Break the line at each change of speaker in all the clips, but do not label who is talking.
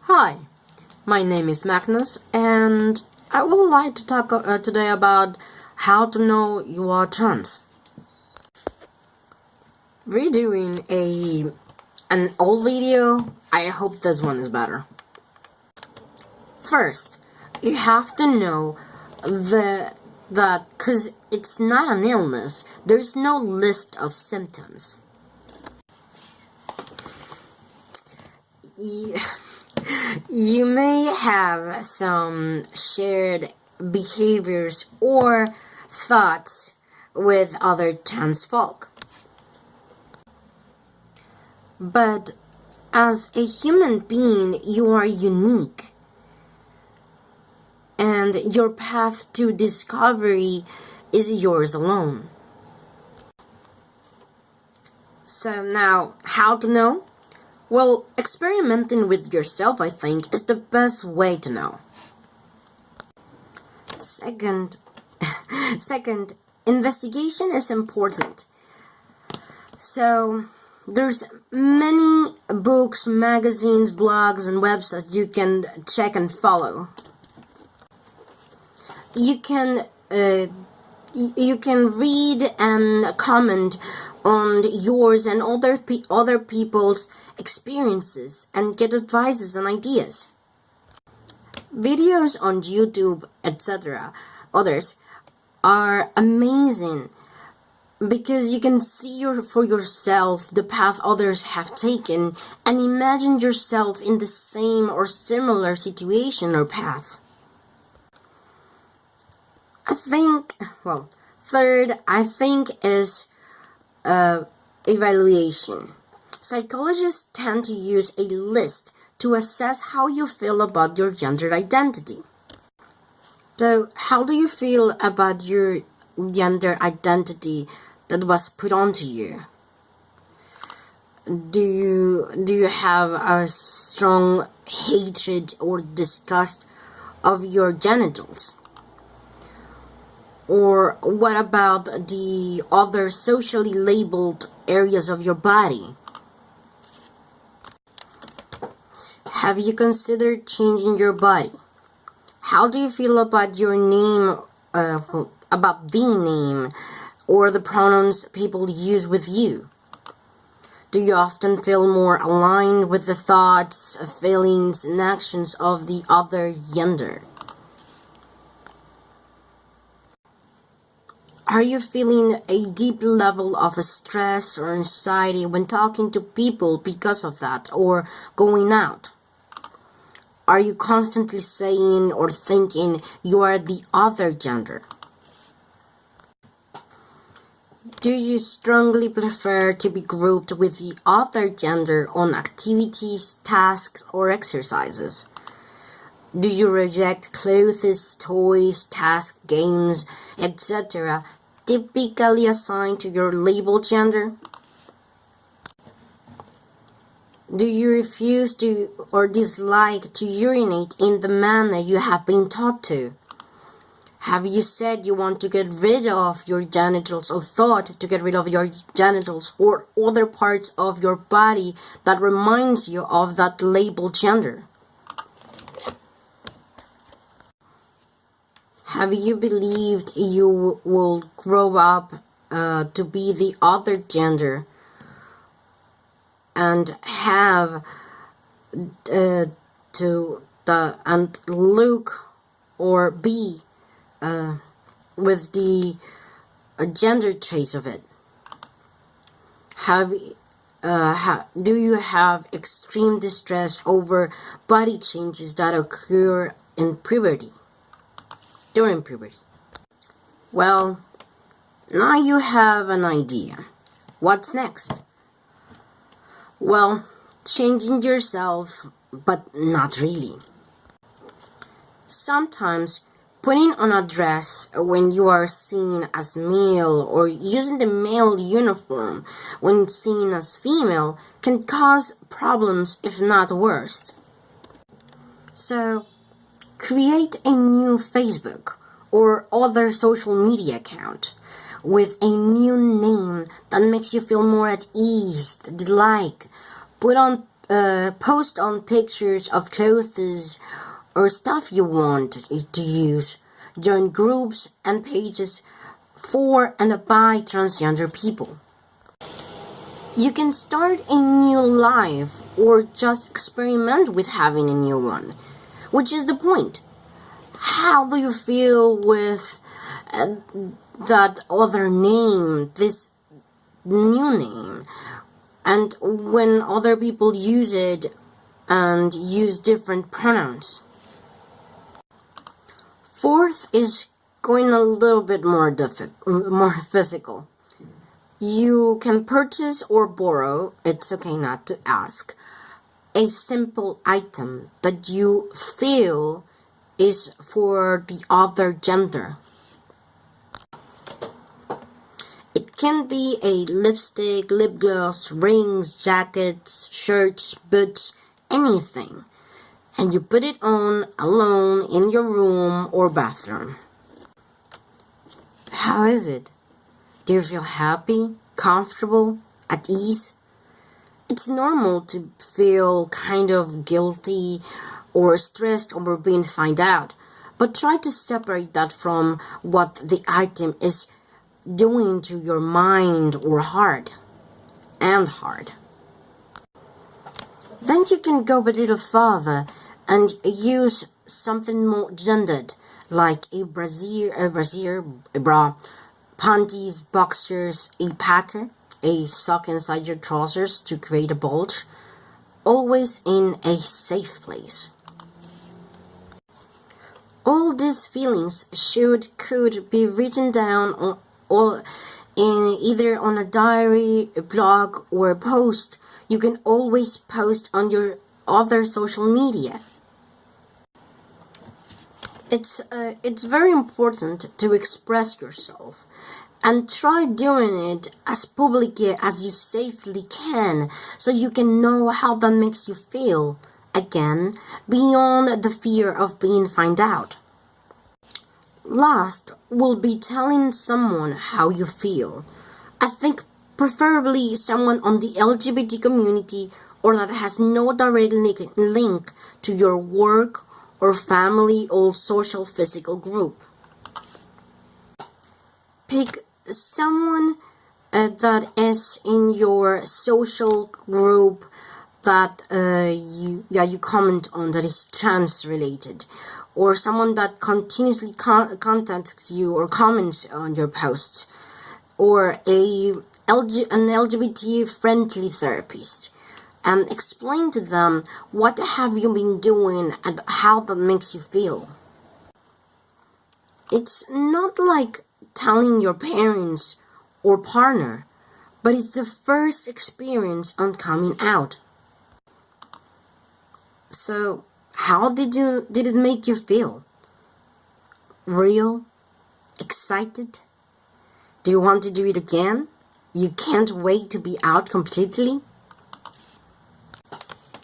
Hi, my name is Magnus, and I would like to talk today about how to know you are trans. Redoing an old video, I hope this one is better. First, you have to know that because it's not an illness, there's no list of symptoms. You may have some shared behaviors or thoughts with other trans folk. But as a human being, you are unique. And your path to discovery is yours alone. So now, how to know? Well, experimenting with yourself, I think, is the best way to know. Second, investigation is important. So, there's many books, magazines, blogs, and websites you can check and follow. You can read and comment on yours and other people's experiences and get advices and ideas. Videos on YouTube, etc., others are amazing because you can see for yourself the path others have taken and imagine yourself in the same or similar situation or path. Third, I think is evaluation. Psychologists tend to use a list to assess how you feel about your gender identity. So, how do you feel about your gender identity that was put onto you? Do you have a strong hatred or disgust of your genitals? Or what about the other socially labeled areas of your body? Have you considered changing your body? How do you feel about your name, about the name, or the pronouns people use with you? Do you often feel more aligned with the thoughts, feelings, and actions of the other gender? Are you feeling a deep level of stress or anxiety when talking to people because of that, or going out? Are you constantly saying or thinking you are the other gender? Do you strongly prefer to be grouped with the other gender on activities, tasks, or exercises? Do you reject clothes, toys, tasks, games, etc., typically assigned to your labeled gender? Do you refuse to or dislike to urinate in the manner you have been taught to? Have you said you want to get rid of your genitals or thought to get rid of your genitals or other parts of your body that reminds you of that labeled gender? Have you believed you will grow up to be the other gender and have and look or be with the gender traits of it? Do you have extreme distress over body changes that occur in puberty? During puberty? Well, now you have an idea. What's next? Well, changing yourself, but not really. Sometimes putting on a dress when you are seen as male or using the male uniform when seen as female can cause problems, if not worse. So, create a new Facebook or other social media account with a new name that makes you feel more at ease, like put on post on pictures of clothes or stuff you want to use. Join groups and pages for and by transgender people. You can start a new life or just experiment with having a new one, which is the point. How do you feel with that other name, this new name? And when other people use it and use different pronouns. Fourth is going a little bit more physical. You can purchase or borrow, it's okay not to ask, a simple item that you feel is for the other gender. It can be a lipstick, lip gloss, rings, jackets, shirts, boots, anything. And you put it on alone in your room or bathroom. How is it? Do you feel happy, comfortable, at ease? It's normal to feel kind of guilty or stressed over being found out, but try to separate that from what the item is doing to your mind or heart. Then you can go a little further and use something more gendered, like a brassiere, a bra, panties, boxers, a packer, a sock inside your trousers to create a bulge, always in a safe place. All these feelings could be written down in either on a diary, a blog, or a post. You can always post on your other social media. It's very important to express yourself and try doing it as publicly as you safely can so you can know how that makes you feel, again, beyond the fear of being found out. Last will be telling someone how you feel. I think preferably someone on the LGBT community or that has no direct link to your work or family or social physical group. Pick someone that is in your social group that you comment on that is trans related, or someone that continuously contacts you or comments on your posts, or an LGBT friendly therapist, and explain to them what have you been doing and how that makes you feel. It's not like telling your parents or partner, but it's the first experience on coming out. So, how did it make you feel? Real? Excited? Do you want to do it again? You can't wait to be out completely?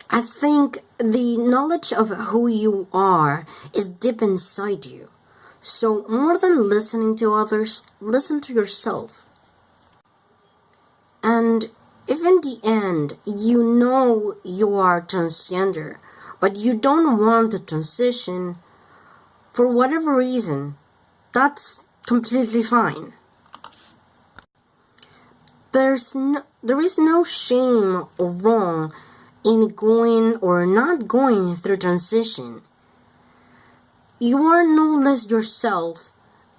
I think the knowledge of who you are is deep inside you. So more than listening to others, listen to yourself. And if in the end you know you are transgender, but you don't want to transition for whatever reason, that's completely fine. There is no shame or wrong in going or not going through transition. You are no less yourself,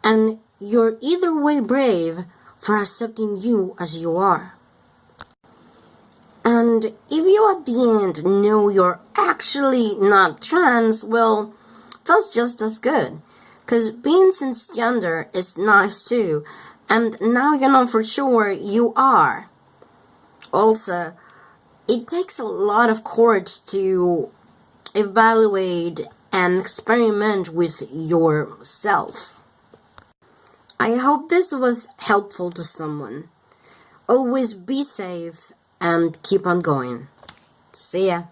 and you're either way brave for accepting you as you are. And if you at the end know you're actually not trans, well, that's just as good. Because being cisgender is nice too, and now you know for sure you are. Also, it takes a lot of courage to evaluate and experiment with yourself. I hope this was helpful to someone. Always be safe and keep on going. See ya.